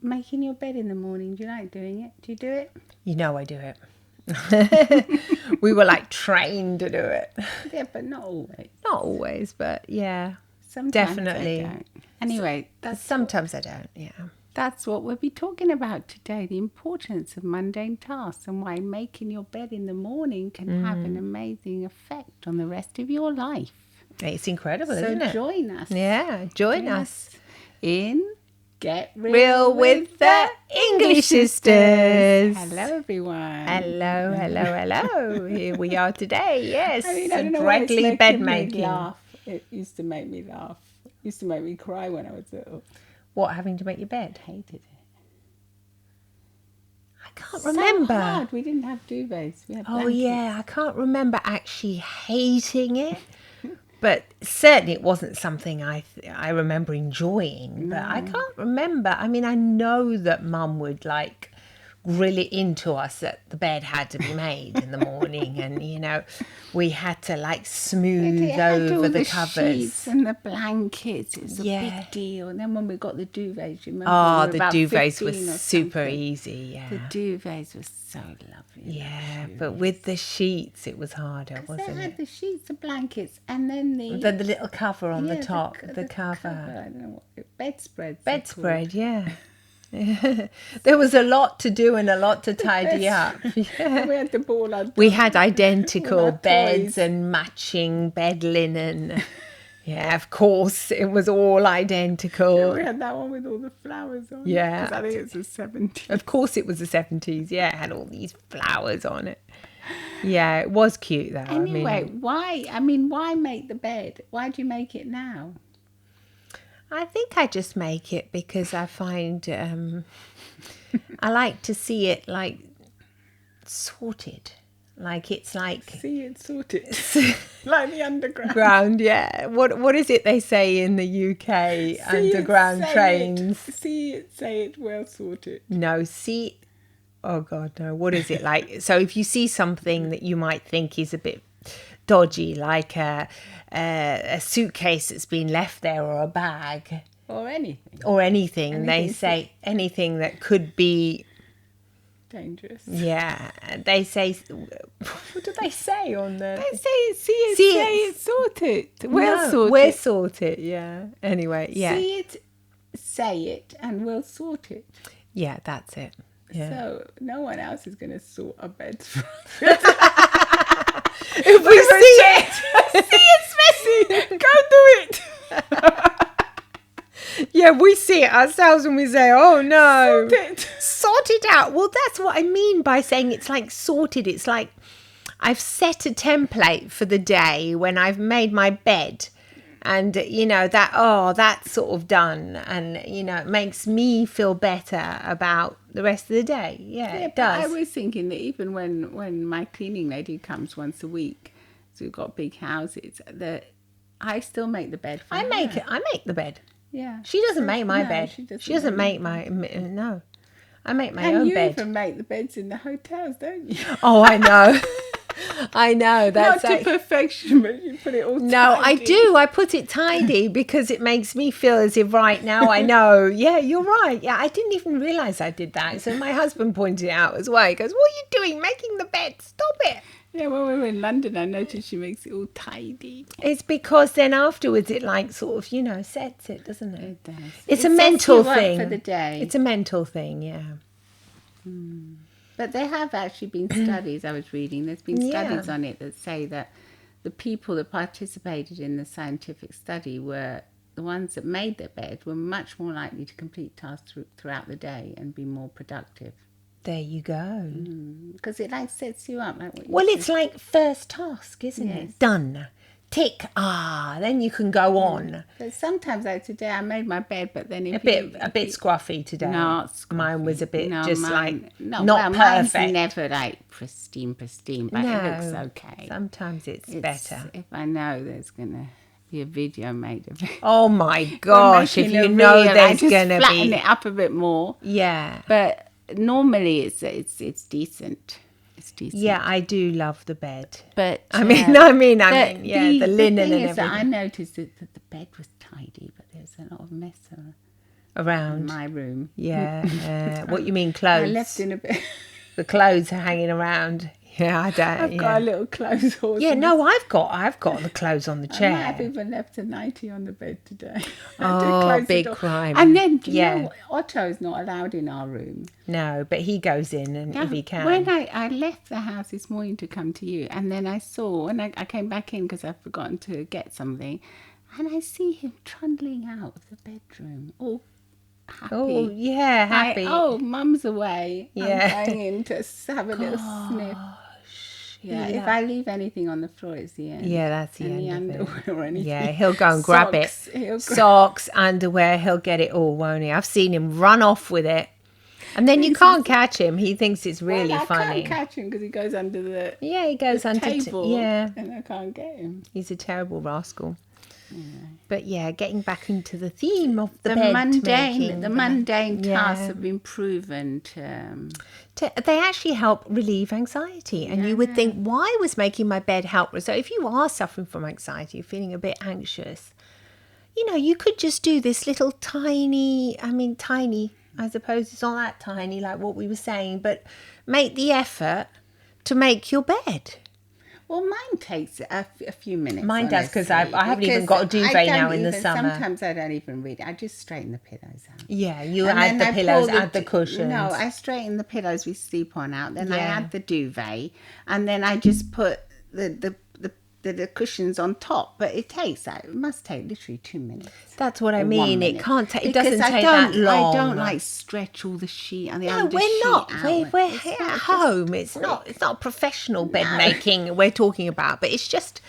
making your bed in the morning? Do you like doing it? Do you do it? You know I do it. We were like trained to do it. Yeah, but not always. Not always, but yeah. Sometimes Definitely. I don't. Anyway, Sometimes I don't, yeah. that's what we'll be talking about today, the importance of mundane tasks and why making your bed in the morning can have an amazing effect on the rest of your life. It's incredible, So isn't it? join us. Yeah, join us. In Get Real with the English Sisters. Hello, everyone. Hello. Here we are today, yes. I don't know why it's Regularly making bed me making. laugh. It used to make me laugh. It used to make me cry when I was little. What, having to make your bed? Hated it. I can't remember. So hard. We didn't have duvets. We had Oh, blankets. yeah, I can't remember actually hating it. But certainly it wasn't something I remember enjoying. But I can't remember. I mean, I know that Mum would like grill it into us that the bed had to be made in the morning, and you know, we had to like smooth It had all over the sheets covers. and the blankets. It was a Yeah. big deal. And then when we got the duvets, you remember? Oh, we were the about duvets 15 were or super something. easy. The Yeah. duvets were so lovely. Yeah, but with the sheets, it was harder, They wasn't had it? the sheets, the blankets, and then the The little cover on the yeah, top, c- the cover. I don't know what bedspreads. Bedspread, yeah. There was a lot to do and a lot to tidy up. And we had to ball our We had identical All our beds toys. and matching bed linen. Yeah, of course, it was all identical. We had that one with all the flowers on. Yeah. Because I think it's the 70s. Of course, it was the 70s. Yeah, it had all these flowers on it. Yeah, it was cute though. Anyway, why make the bed? Why do you make it now? I think I just make it because I find I like to see it like sorted. Like it's like See it sorted. Like the underground. ground, yeah. What is it they say in the UK? Underground trains. See it, say it, well sorted. No, see. Oh God, no. What is it like? So if you see something that you might think is a bit dodgy, like a suitcase that's been left there, or a bag, Or anything. they Anything say anything that could be. Dangerous. Yeah, they say. What do they say on the? They say it, say it, sorted. Well No, sorted. we'll sort it. Yeah. Anyway, yeah, See it, say it, and we'll sort it. yeah, that's it. Yeah. So no one else is going to sort our beds. If we see it, See it's messy. Go do it. yeah, we see it ourselves and we say, "Oh no, Sort it. sort it out." Well, that's what I mean by saying it's like sorted. It's like I've set a template for the day when I've made my bed. And, you know, that's sort of done. And, you know, it makes me feel better about the rest of the day. Yeah, it But I does. was thinking that even when my cleaning lady comes once a week, so we've got big houses, that I still make the bed for I her. make the bed. Yeah. She doesn't make my No, bed. She doesn't make my, no. I make my And own you bed. even make the beds in the hotels, don't you? Oh, I know. I know. That's Not to like, perfection, but you put it all no, I tidy. do. I put it tidy because it makes me feel as if right now I know. Yeah, you're right. Yeah, I didn't even realise I did that. So my husband pointed it out as well. He goes, "What are you doing? Making the bed? Stop it." Yeah, when we were in London, I noticed she makes it all tidy. It's because then afterwards it like sort of, you know, sets it, doesn't it? It does. It's It a sets mental you up thing. for the day. It's a mental thing, yeah. But there have actually been studies I was reading. There's been Yeah. studies on it that say that the people that participated in the scientific study were the ones that made their bed were much more likely to complete tasks throughout the day and be more productive. There you go. Because it like sets you up. Like what you Well, said. it's like first task, isn't Yes. it? Done. Tick. Then you can go on. But sometimes, like today, I made my bed, but then A bit scruffy today. Not Mine was a bit No, just mine- like no, not well, mine's perfect. never like pristine, but No, it looks okay. Sometimes it's better. If I know there's gonna be a video made of it. Oh my We're gosh! If making you a know reel, I there's just gonna flatten be, it up a bit more. yeah, But normally it's decent. It's decent. yeah. I do love the bed. But I mean, yeah, the linen thing and is that I everything. noticed that the bed was tidy, but there was a lot of mess Around. my room. Yeah. What you mean, I clothes? left in a bit. The clothes are hanging around. Yeah, I don't. I've got a little clothes horse. Yeah, in no, I've got the clothes on the I might have chair. even left a nightie on the bed today. Oh, big crime. And then, do you Yeah. know what? Otto's not allowed in our room. No, but he goes in and if he can. When I left the house this morning to come to you, and then I saw, and I came back in because I'd forgotten to get something, and I see him trundling out of the bedroom, all happy. Oh, yeah, happy. Mum's away. Yeah. I'm going in to have a little sniff. Yeah, if I leave anything on the floor, it's the end. Yeah, that's the Any end of it. underwear or anything. Yeah, he'll go and grab it. Socks, underwear, he'll get it all, won't he? I've seen him run off with it. And then you can't catch him. He thinks it's really funny. I can't catch him because he goes under the he goes under table. Yeah. And I can't get him. He's a terrible rascal. Yeah. But yeah, getting back into the theme of the mundane tasks have been proven they actually help relieve anxiety. And you would think, why was making my bed help? So if you are suffering from anxiety, feeling a bit anxious, you could just do this little tiny, I suppose it's not that tiny like what we were saying, but make the effort to make your bed. Well, mine takes a few minutes. Mine does because I haven't even got a duvet now in the summer. Sometimes I don't even read it. I just straighten the pillows out. Yeah, you add the pillows, add the cushions. No, I straighten the pillows we sleep on out. Then I add the duvet, and then I just put the cushions on top. But it must take literally 2 minutes. That's what I mean. It can't take. It doesn't take that long. I don't stretch all the sheet and the No, under we're not. Out. We're at home. It's not professional bed making we're talking about, but it's just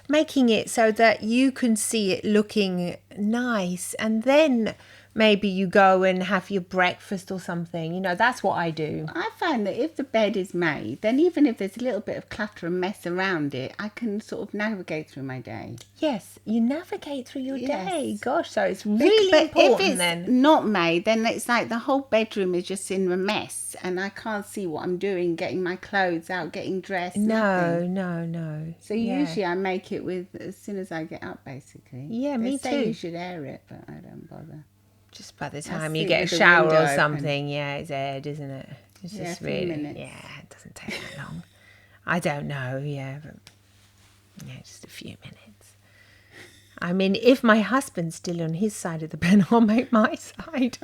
making it so that you can see it looking nice, and then maybe you go and have your breakfast or something. That's what I do. I find that if the bed is made, then even if there's a little bit of clutter and mess around it, I can sort of navigate through my day. Yes, you navigate through your day. Gosh, so it's really important if it's then. not made, then it's like the whole bedroom is just in a mess and I can't see what I'm doing, getting my clothes out, getting dressed. No. So usually I make it with as soon as I get up, basically. Yeah, me too. They say you should air it, but I don't bother. Just by the time you get a shower or something, it's aired, isn't it? It's just really, minutes. It doesn't take that long. I don't know, but just a few minutes. I mean, if my hustand's still on his side of the bed, I'll make my side.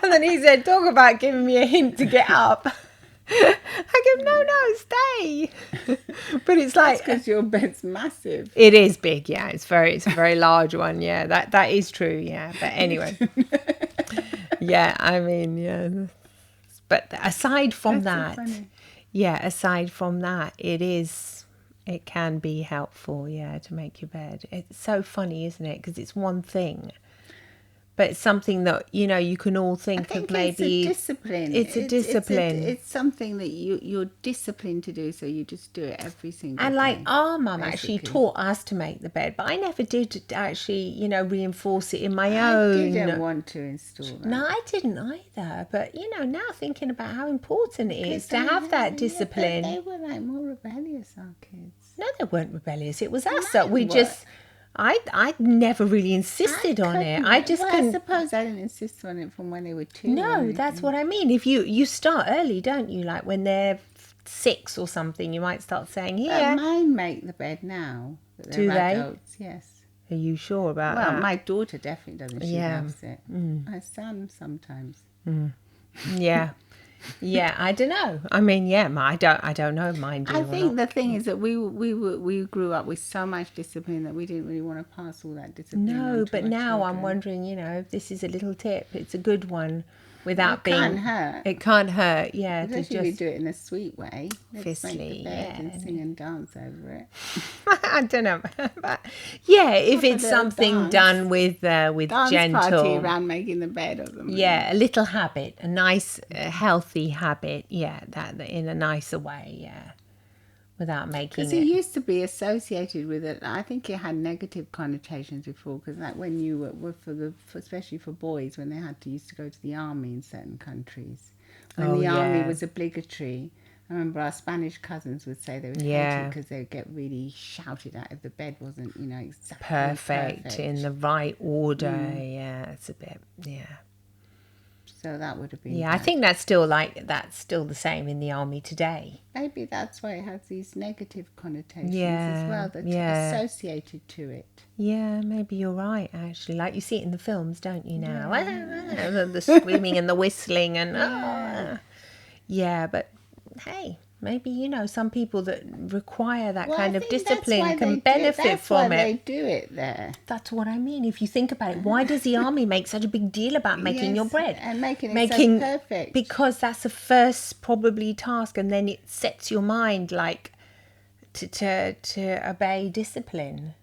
And then he said, talk about giving me a hint to get up. I go, no, stay. But it's like because your bed's massive. It is big, it's a very large one. Yeah, that is true. Yeah, but anyway, But aside from that, it can be helpful. To make your bed. It's so funny, isn't it? Because it's one thing. But it's something that, you can all think of maybe... it's a discipline. It's a discipline. It's something that you're disciplined to do, so you just do it every single day. And like our mum actually taught us to make the bed, but I never did actually, reinforce it in my own. I didn't want to install that. No, I didn't either. But, now thinking about how important it is to have that discipline. They were like more rebellious, our kids. No, they weren't rebellious. It was us that we just... I never really insisted on it. I just couldn't. I suppose I didn't insist on it from when they were 2. No, that's what I mean. If you start early, don't you? Like when they're 6 or something, you might start saying, "Here." Mine make the bed now. Do they? Adults, yes. Are you sure about that? Well, my daughter definitely doesn't. She loves it. My son sometimes. Yeah. Yeah, I don't know. I mean, I don't know if mine do. I think the thing is that we grew up with so much discipline that we didn't really want to pass all that discipline. No, but now I'm wondering, if this is a little tip. It's a good one. Without being, can't hurt. It can't hurt, yeah. Especially if you do it in a sweet way. Fistly, make the bed and sing and dance over it. I don't know, but if it's something done with dance gentle party around making the bed or something. Yeah, a little habit, a nice, healthy habit. Yeah, that in a nicer way. Yeah. Without making it. Because it used to be associated with it. I think it had negative connotations before. Because like when you were especially for boys, when they used to go to the army in certain countries, when the army was obligatory. I remember our Spanish cousins would say they would hate it because they would get really shouted at if the bed wasn't, exactly perfect in the right order. Yeah, it's a bit. So that would have been Yeah, I bad. think that's still the same in the army today. Maybe that's why it has these negative connotations Yeah, as well that yeah. associated to it. Yeah, maybe you're right, actually. Like you see it in the films, don't you, now? The screaming and the whistling and... Yeah, but hey, maybe, some people that require that Well, I kind of think that's why discipline can they do. benefit That's why from they it. do it there. That's what I mean. If you think about it, why does the army make such a big deal about making your Yes, bread? and making it so perfect. Because that's the first probably task, and then it sets your mind like to obey discipline.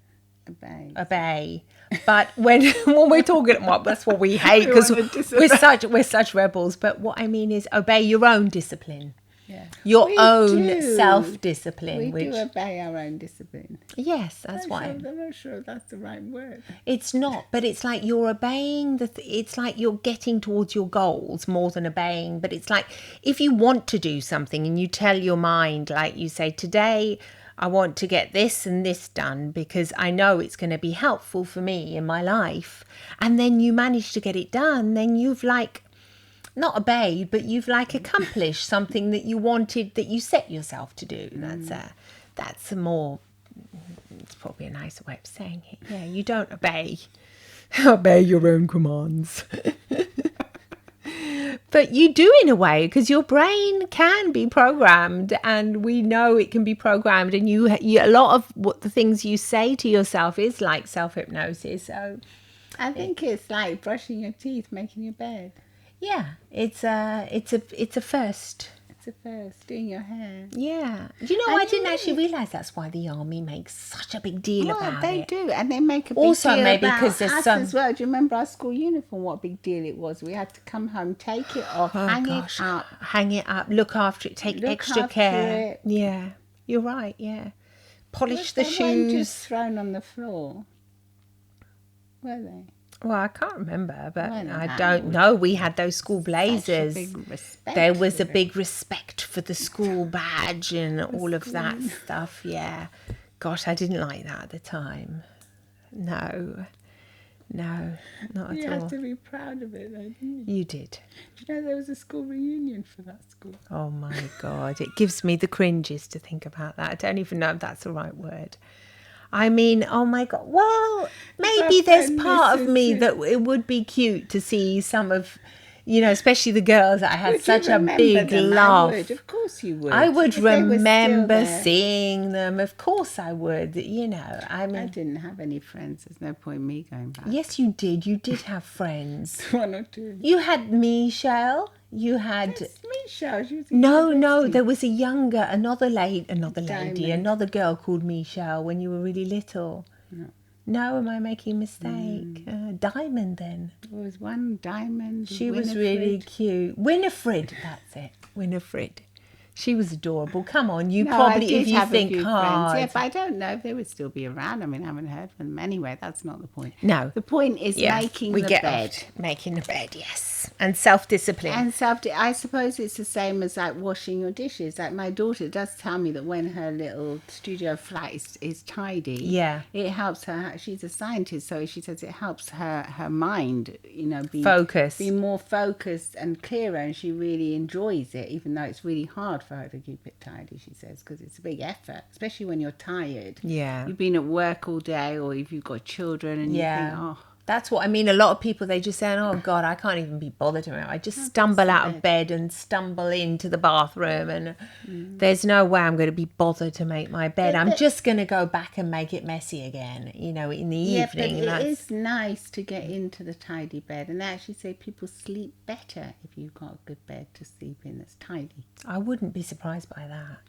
Obey. But when we're talking, well, that's what we hate because we're such rebels. But what I mean is obey your own discipline. Yeah. Your We own do. self-discipline. We do obey our own discipline. Yes, that's why. I'm not sure that's the right word. It's not, but it's like you're obeying it's like you're getting towards your goals more than obeying. But it's like if you want to do something and you tell your mind, like you say, today I want to get this and this done because I know it's going to be helpful for me in my life. And then you manage to get it done, then you've like not obeyed, but you've like accomplished something that you wanted, that you set yourself to do. That's a more, it's probably a nicer way of saying it. Yeah, you don't obey your own commands. But you do in a way, because your brain can be programmed, and we know it can be programmed, and you a lot of what the things you say to yourself is like self-hypnosis. So I think it's like brushing your teeth, making your bed. yeah, it's a first. It's a first. Doing your hair. Yeah. You know, I didn't actually realise that's why the army makes such a big deal about they it. do, and they make a big Also, deal maybe about because there's us some- as well. Do you remember our school uniform? What a big deal it was. We had to come home, take it off, Hang it up, look after it, take Look extra after care. it. Yeah, you're right. Yeah, polish the They weren't just shoes. thrown on the floor, were they? Well, I can't remember, but Well, no, I that don't know. We had those school blazers. Such a big respect There was for a it. big respect for the school badge and all of that stuff. Yeah, gosh, I didn't like that at the time. No, not You at had all. to be proud of it, though, didn't you? You did. Do you know there was a school reunion for that school? Oh my God, it gives me the cringes to think about that. I don't even know if that's the right word. I mean, oh my God. Well, maybe there's part of me that it would be cute to see some of, especially the girls that I had Would such you a remember big them? love. I would. Of course you would. I would If they were still remember there. seeing them. Of course I would. I I mean, didn't have any friends. There's no point in me going back. yes, you did. You did have friends. One or two. You had Michelle. You had... It's Misha. She was in No, university. there was another lady, Diamond. another girl called Michelle when you were really little. No, am I making a mistake? Diamond then. There was one Diamond. She was really cute. Winifred, that's it. Winifred. She was adorable. Come on, you No, I probably, did if you have a think few hard. friends. Yeah, but I don't know if they would still be around. I mean, I haven't heard from them anyway. That's not the point. No. The point is making the bed. Making the bed, yes. And self-discipline. And I suppose it's the same as like washing your dishes. Like my daughter does tell me that when her little studio flat is tidy, Yeah. it helps her. She's a scientist, so she says it helps her mind, be more focused and clearer, and she really enjoys it, even though it's really hard for her to keep it tidy. She says because it's a big effort, especially when you're tired. Yeah. You've been at work all day, or if you've got children, and you think, oh. That's what I mean. A lot of people, they just say, oh God, I can't even be bothered. I just stumble out of bed and stumble into the bathroom, and there's no way I'm going to be bothered to make my bed. I'm just going to go back and make it messy again, in the evening. But it is nice to get into the tidy bed, and they actually say people sleep better if you've got a good bed to sleep in that's tidy. I wouldn't be surprised by that.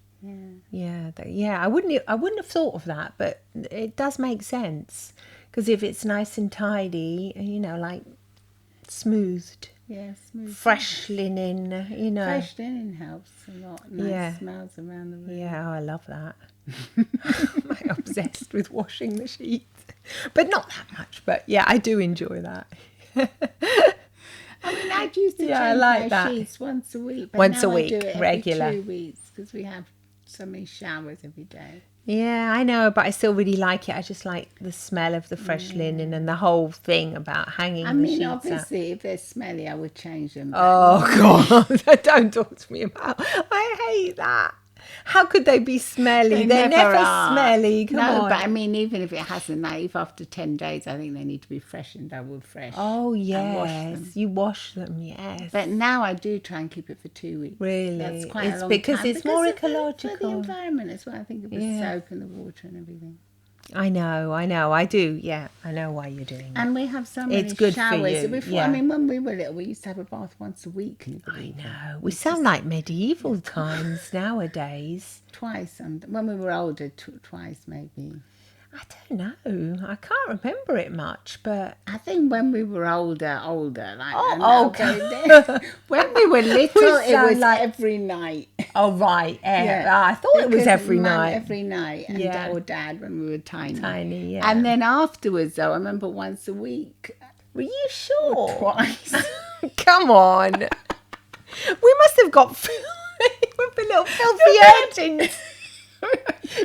Yeah. I wouldn't have thought of that, but it does make sense. Because if it's nice and tidy, like smoothed. Yeah, smooth. Fresh linen, Fresh linen helps a lot. Nice smells around the room. Yeah, I love that. I'm obsessed with washing the sheets. But not that much, but yeah, I do enjoy that. I mean, I used to change my sheets once a week. But Once now a week, I do it regular. every 2 weeks because we have so many showers every day. Yeah, I know, but I still really like it. I just like the smell of the fresh linen and the whole thing about I hanging the mean, sheets up. obviously, if they're smelly, I would change them. But Oh normally, God, don't talk to me about. I hate that. How could they be smelly? they They're never never are. smelly. Come No, but on. I mean, even if it hasn't, like, if after 10 days, I think they need to be freshened. I would fresh Oh and wash them. yes, you wash them. Yes, But now I do try and keep it for 2 weeks. That's really. quite a It's long because time it's more for the ecological. environment as well. I think of the Yeah. soap and the water and everything. I know. I do. Yeah, I know why you're doing it. And we have so It's many good for showers. you, Before, I yeah. mean, when we were little, we used to have a bath once a week. Can you I believe it? know. We sound like medieval times nowadays. Twice. And when we were older, twice maybe. I don't know. I can't remember it much, but I think when we were older, like Oh, when we were little, We it sound was like- every night. oh right, Yeah, I thought it was Because every Mum night. every night, and Yeah. or Dad when we were tiny. Tiny, yeah. And then afterwards, though, I remember once a week, Were you sure? twice. Come on. We must have got with the little filthy urchins.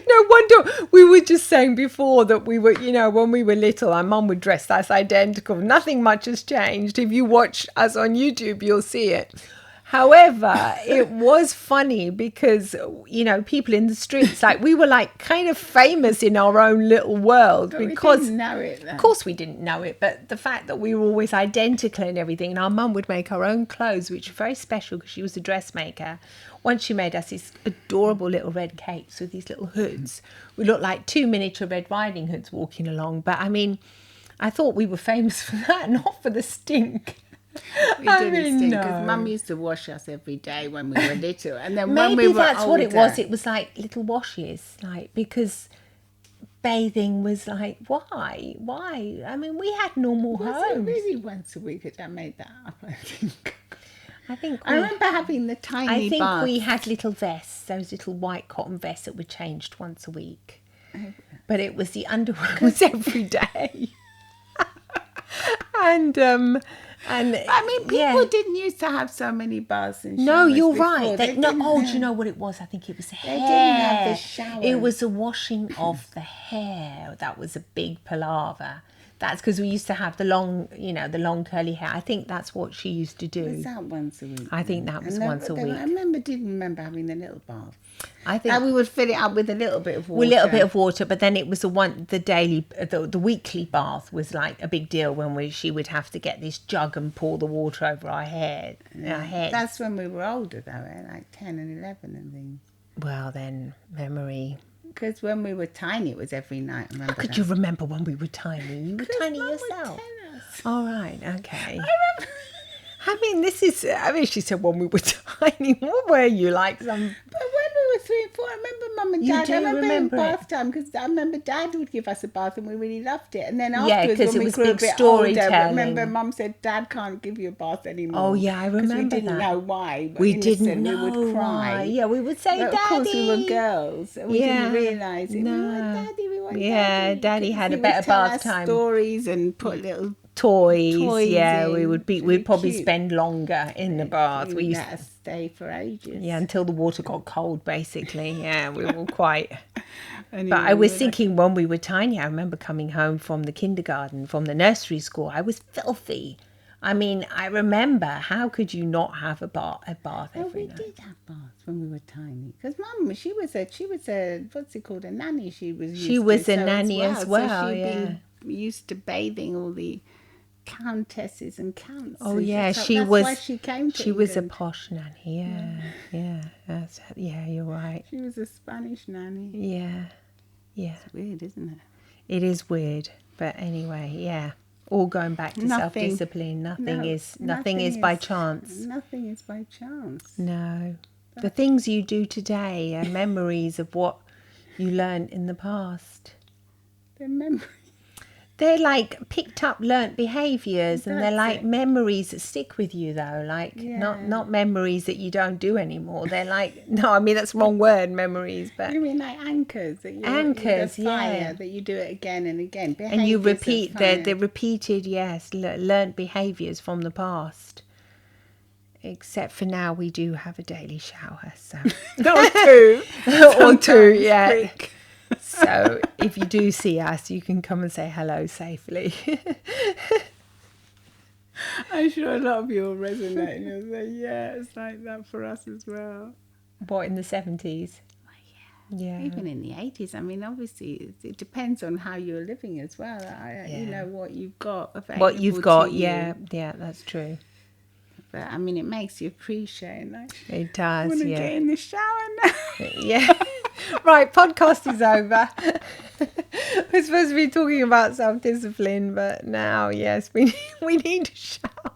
No wonder we were just saying before that we were, when we were little, our mum would dress us identical. Nothing much has changed. If you watch us on YouTube, you'll see it. However, it was funny because, people in the streets, like we were like kind of famous in our own little world because we didn't know it. Then. of course we didn't know it, but the fact that we were always identical and everything, and our mum would make our own clothes, which were very special because she was a dressmaker. Once she made us these adorable little red capes with these little hoods. We looked like two miniature Red Riding Hoods walking along. But I mean, I thought we were famous for that, not for the stink. We didn't stink because Mum used to wash us every day when we were little, and then when we Maybe were that's older, what it was. It was like little washes, like because bathing was like, why? I mean, we had normal Was it homes. really once a week? I made that up. I think. I think I remember having the tiny I think bath. we had little vests, those little white cotton vests that were changed once a week. But it was the underwear was every day. and I mean, people didn't used to have so many baths and showers. No, you're before. right. They didn't do have- you know what it was? I think it was the hair. They didn't have the shower. It was the washing of the hair. That was a big palaver. That's because we used to have the long, the long curly hair. I think that's what she used to do. Was that once a week? I think that was once a week. I didn't remember having the little bath. I think That we would fill it up with a little bit of water. with a little bit of water, but then it was the weekly bath was like a big deal when she would have to get this jug and pour the water over our head. Our head. That's when we were older, though, like 10 and 11 and things. Well, then memory. Because when we were tiny, it was every night. I remember How could that. you remember when we were tiny? You were tiny Mum would yourself. tell us. All right, okay. She said when we were tiny. What were you like? But when we were 3 and 4, I remember Mum and You Dad. do I remember remember in it. bath time because I remember Dad would give us a bath and we really loved it. And then Yeah, afterwards, 'cause when it we was grew a big bit older, storytelling. remember Mum said Dad can't give you a bath anymore. Oh, yeah, I 'Cause remember we didn't that. know why. But We innocent, didn't know we would cry. why. Yeah, we would say, But Daddy. of course, we were girls. And we didn't realise it. No. We want Daddy, we want Yeah, Daddy. Daddy 'Cause had he a would better tell bath us time. stories and put little Toys. Yeah, in. we would Really we'd probably cute. spend longer in the bath. He We would used let us stay for ages. yeah, until the water got cold, basically. Yeah, we were quite. Anyway, But I we was were thinking when we were tiny, I remember coming home from the kindergarten, from the nursery school. I was filthy. I mean, I remember. How could you not have a bath Oh, every we night? did have baths when we were tiny. Because Mum, she was a what's it called, a nanny. She was a nanny as well. So she'd Yeah. been used to bathing all the countesses and counts. Oh yeah, So she that's was. why she came to She was a England. posh nanny. Yeah. Yeah, you're right. She was a Spanish nanny. Yeah. It's weird, isn't it? It is weird, but anyway, yeah. All going back to Nothing. self-discipline. Nothing No, is by chance. Nothing is by chance. No. The things you do today are memories of what you learned in the past. The memory. They're like picked up learnt behaviours, and they're That's like it. memories that stick with you though. Like Yeah. not memories that you don't do anymore. They're like no, I mean that's the wrong word, memories, but You mean like anchors? That you Anchors, the fire, yeah. that you do it again and again. and you Behaviours of repeat fire. the repeated learnt behaviours from the past. Except for now, we do have a daily shower, so Or two. or two, yeah. Quick. So if you do see us, you can come and say hello safely. I'm sure a lot of you will resonate and you'll say, yeah, it's like that for us as well. What, in the 70s? Yeah. Even in the 80s, I mean, obviously, it depends on how you're living as well. You know, what you've got available What you've got, to yeah, you. yeah, that's true. But, I mean, it makes you appreciate, like, It I want does, to yeah. get in the shower now. Yeah. Right, podcast is over. We're supposed to be talking about self-discipline, but now, yes, we need a shower.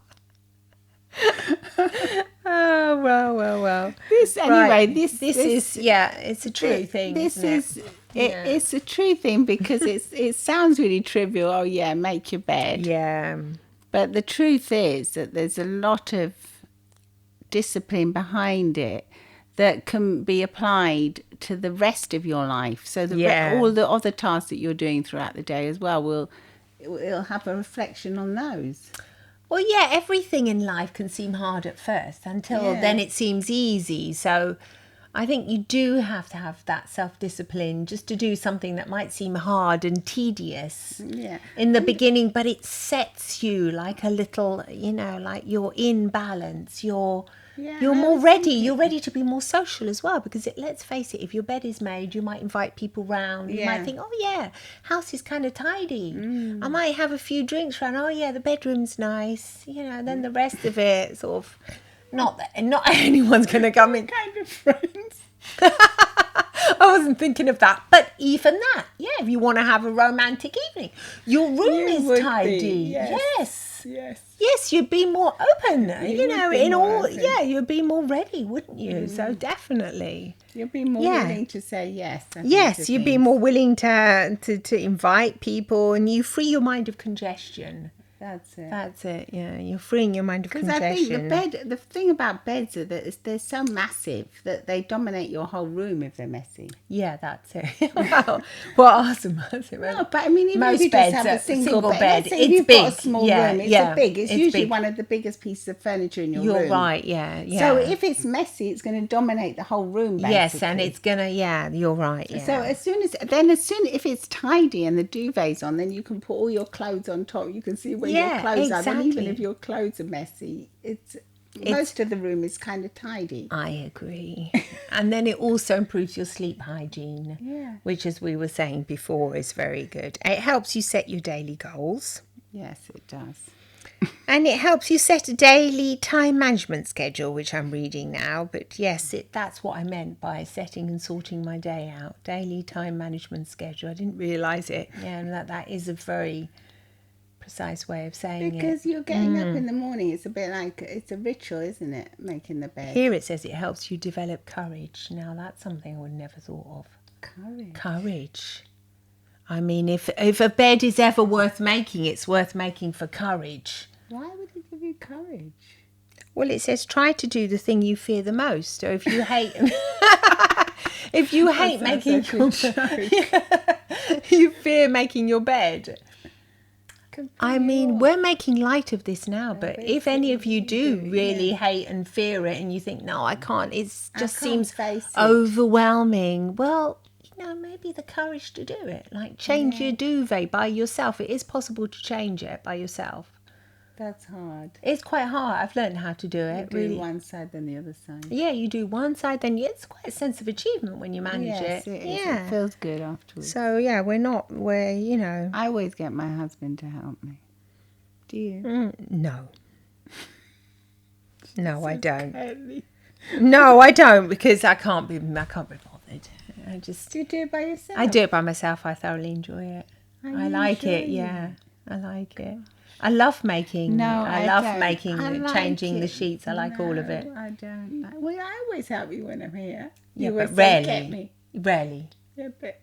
Oh, well. This, anyway, Right. this is, yeah, it's a true thing, This isn't is, it? it's a true thing because it sounds really trivial. Oh, yeah, make your bed. Yeah. But the truth is that there's a lot of discipline behind it that can be applied to the rest of your life. So all the other tasks that you're doing throughout the day as well it'll have a reflection on those. Well, yeah, everything in life can seem hard at first until then it seems easy. So I think you do have to have that self-discipline just to do something that might seem hard and tedious in the beginning, but it sets you like a little, you know, like you're in balance. You're more ready. You're ready to be more social as well because let's face it, if your bed is made, you might invite people round. You might think, oh yeah, house is kind of tidy. I might have a few drinks round. Oh yeah, the bedroom's nice. You know, then the rest of it sort of, not anyone's going to come in. Kind of friends. I wasn't thinking of that, but even that, yeah, if you want to have a romantic evening, your room is tidy. Yes, you'd be more open, you know, you'd be more ready, wouldn't you? So definitely. You'd be more willing to say yes. Yes, you'd be more willing to invite people and you free your mind of congestion. That's it, yeah. You're freeing your mind of congestion. Because I think the thing about beds is that they're so massive that they dominate your whole room if they're messy. Yeah, that's it. Well, awesome. No, but I mean, even most if you beds just have a single bed, bed, if you've got a small room, it's big. It's usually big. one of the biggest pieces of furniture in your room. You're right, yeah. So if it's messy, it's going to dominate the whole room, basically. Yes, and it's going to, you're right, yeah. So as soon if it's tidy and the duvet's on, then you can put all your clothes on top. You can see where your clothes are. And even if your clothes are messy, most of the room is kind of tidy. I agree. And then it also improves your sleep hygiene, which, as we were saying before, is very good. It helps you set your daily goals. Yes, it does. And it helps you set a daily time management schedule, which I'm reading now. But yes, that's what I meant by setting and sorting my day out. Daily time management schedule. I didn't realise it. Yeah, and that is a very precise way of saying because you're getting up in the morning. It's a bit like, it's a ritual, isn't it, making the bed? Here it says it helps you develop courage. Now that's something I would never thought of. Courage. I mean, if a bed is ever worth making, it's worth making for courage. Why would it give you courage? Well, it says try to do the thing you fear the most. So if you hate making your you fear making your bed. I mean, we're making light of this now, but if any of you do really hate and fear it and you think, no, I can't, it just seems overwhelming. Well, you know, maybe the courage to do it. Like change your duvet by yourself. It is possible to change it by yourself. That's hard. It's quite hard. I've learned how to do it. You do one side, then the other side. Yeah, you do one side, then it's quite a sense of achievement when you manage it. It feels good afterwards. So, yeah, we're, you know. I always get my husband to help me. Do you? No. No, I don't. No, I don't, because I can't be bothered. Do you do it by yourself? I do it by myself. I thoroughly enjoy it. I like it, yeah. I like it. I love making. I love changing the sheets. I like all of it. I don't. Well, I always help you when I'm here. Yeah, but rarely. Yeah, but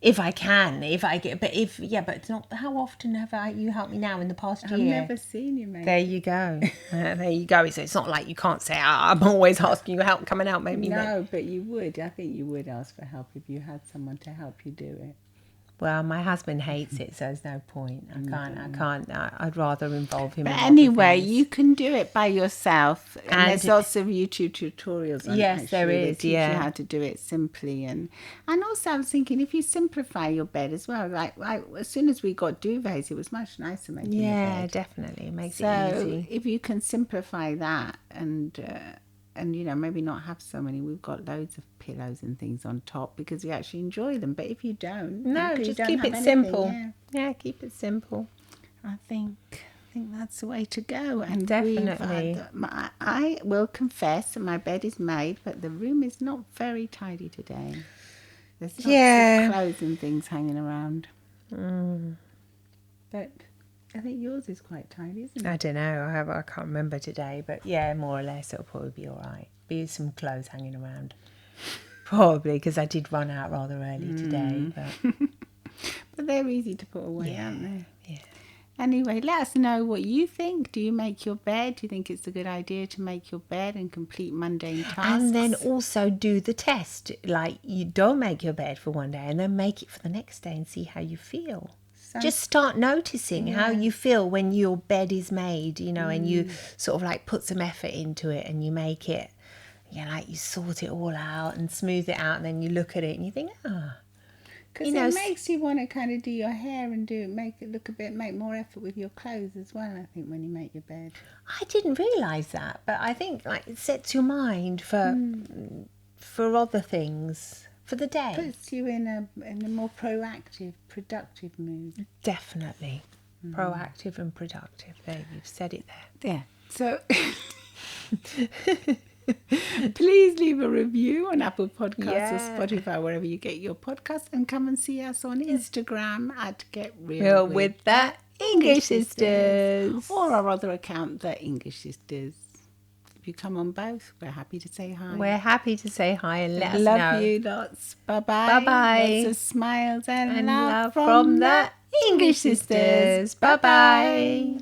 if I can, but it's not. How often have you helped me now in the past year? I've never seen you, mate. There you go. There you go. So it's not like you can't say, I'm always asking you help, coming out, maybe. No, but you would. I think you would ask for help if you had someone to help you do it. Well, my husband hates it, so there's no point. I can't. I'd rather involve him. But in other anyway, things. you can do it by yourself, and And- there's lots of YouTube tutorials on it. Yes, there actually, is, that teach yeah. you how to do it simply, and also I was thinking if you simplify your bed as well. Like as soon as we got duvets, it was much nicer making the Yeah, bed. definitely. It makes So it easy. if you can simplify that and maybe not have so many, we've got loads of pillows and things on top because we actually enjoy them. But if you don't, No, you just don't keep have it anything, simple. yeah. Yeah, keep it simple. I think that's the way to go. And Definitely. I will confess that my bed is made, but the room is not very tidy today. There's lots of clothes and things hanging around. But I think yours is quite tidy, isn't it? I don't know. I can't remember today, but yeah, more or less it'll probably be all right. Be some clothes hanging around, probably because I did run out rather early today. But But they're easy to put away, aren't they? yeah. Anyway, let us know what you think. Do you make your bed? Do you think it's a good idea to make your bed and complete mundane tasks? And then also do the test. Like, you don't make your bed for one day and then make it for the next day and see how you feel. Just start noticing how you feel when your bed is made, and you sort of like put some effort into it and you make it, like you sort it all out and smooth it out, and then you look at it and you think, because it makes you want to kind of do your hair and make it look make more effort with your clothes as well, I think, when you make your bed. I didn't realise that, but I think like it sets your mind for other things for the day. Puts you in a more proactive, productive mood. Definitely. Proactive and productive. There, you've said it there. Yeah. So please leave a review on Apple Podcasts or Spotify, wherever you get your podcast, and come and see us on Instagram at Get Real with the English Sisters. Or our other account, The English Sisters. If you come on both, we're happy to say hi. We're happy to say hi and let us know. Love you lots. Bye-bye. Bye-bye. Lots of smiles and And love love from the English Sisters. Bye-bye.